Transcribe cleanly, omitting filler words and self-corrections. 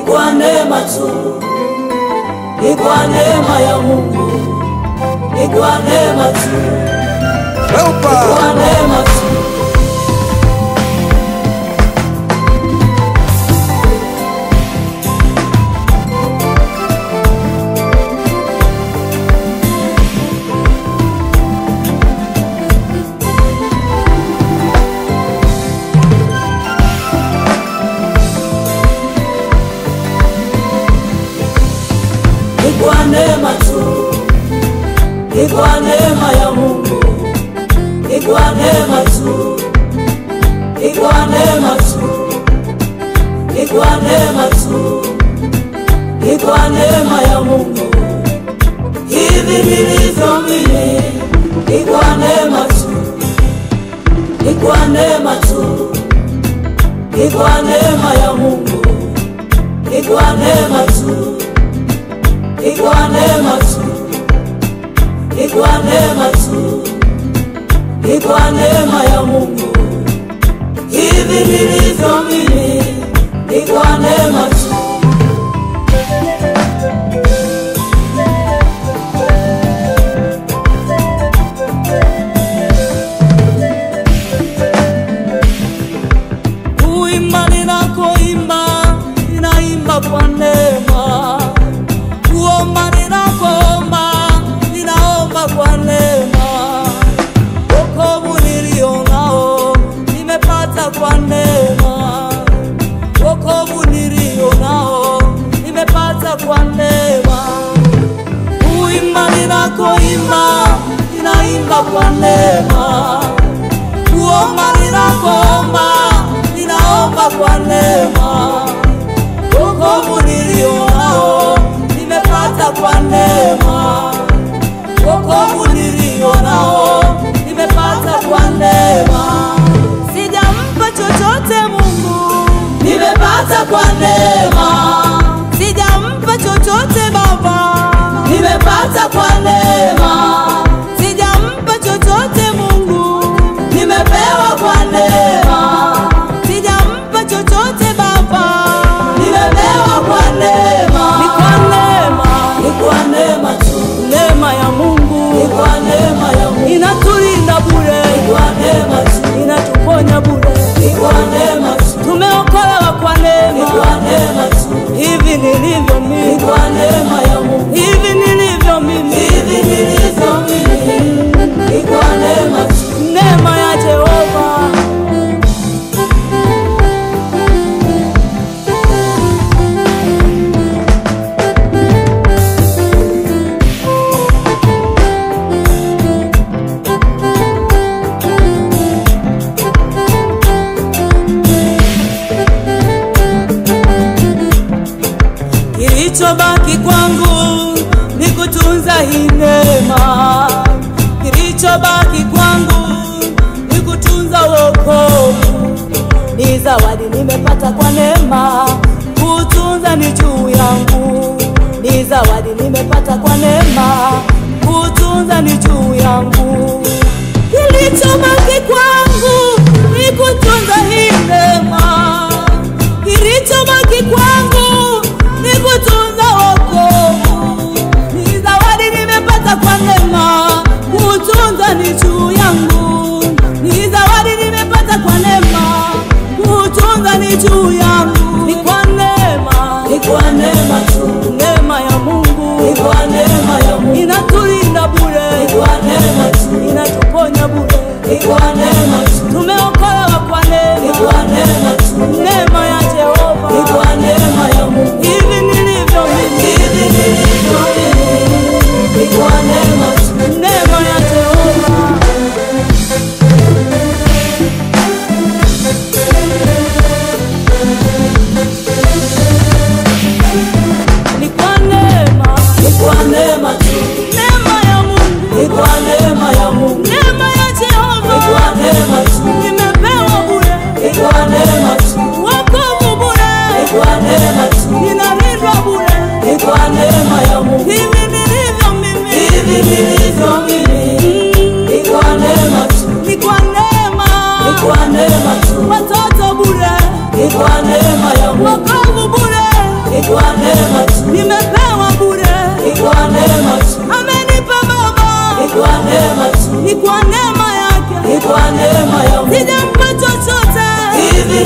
kwa neema tu, ni kwa neema ya Mungu, ni kwa neema tu, ni kwa neema tu. Kwa neema tu, ni kwa neema ya Mungu, ni kwa neema tu, ni kwa neema tu, ni kwa neema tu, ni kwa neema ya Mungu. Hivi nilivyo mimi, ni kwa neema tu, ni kwa neema tu, ni kwa neema ya Mungu, ni kwa neema tu, ni kwa neema tu, ni kwa neema tu, ni kwa neema ya Mungu. Hivi nilivyo mimi, ni kwa neema tu. Kuimba ninakoimba, ninaimba kwa neema. Kuomba ninapoomba, ninaomba kwa neema. Wokovu nilionao, nimepata kwa neema. Wokovu nilionao, nimepata kwa neema. Kuimba ninakoimba, ninaimba kwa neema. Kuomba ninapoomba, ninaomba kwa neema. Wokovu nilionao, nimepata kwa neema. Wokovu nilionao, nimepata kwa neema. Sijampa chochote Mungu, nimepata kwa neema. Sijampa chochote Baba, nimepata kwa neema. Sijampa chochote Mungu, nimepewa kwa neema. Sijampa chochote Baba, nimepewa kwa neema. Ni kwa neema, ni kwa neema tu, neema ya Mungu, ni kwa neema ya Mungu. Inatulinda bure, ni kwa neema tu, inatuponya bure, ni kwa neema tu. Tumeokolewa kwa neema, ni kwa neema tu. Hivi nilivyo mimi, ni kwa neema ya Mungu. Hivi nilivyo mimi, hivi nilivyo mimi, ni kwa neema tu, neema ya Jehova. Kilichobaki kwangu ni kutunza hii neema. Kilichobaki kwangu ni kutunza wokovu. Ni zawadi nimepata kwa neema, kutunza ni juu yangu. Ni zawadi nimepata kwa neema, kutunza ni juu yangu. Kilichobaki kwangu ni kutunza hii neema. Kilichobaki kwangu ni kutunza wokovu. Ni zawadi nimepata kwa neema, kutunza ni juu yangu. Ni zawadi nimepata kwa neema, kutunza ni juu yangu. Ni kwa neema, ni kwa neema tu, neema ya Mungu, ni kwa neema ya Mungu. Inatulinda bure, ni kwa neema tu, inatuponya bure, ni kwa neema tu. Tumeokolewa kwa neema, ni kwa neema tu, neema ya Jehova, ni kwa neema ya Mungu. Hivi nilivyo mimi, hivi nilivyo mimi, ni kwa neema tu, neema ya Jehova. Ni kwa neema, ni kwa neema tu, neema ya Mungu, ni kwa neema ya Mungu, neema ya Jehova, ni kwa neema tu, nimepewa bure, ni kwa neema tu, wokovu bure, ni kwa neema tu, ninalindwa bure, ni kwa neema ya Mungu. Hivi nilivyo mimi, hivi nilivyo mimi, ni kwa neema tu, ni kwa neema, ni kwa neema tu, watoto bure, ni kwa neema ya Mungu, wokovu bure, ni kwa neema tu. Nimepewa bure, ni kwa neema tu. Amenipa Baba, ni kwa neema tu. Ni kwa neema yake, ni kwa neema yake. Sijampa chochote, hivi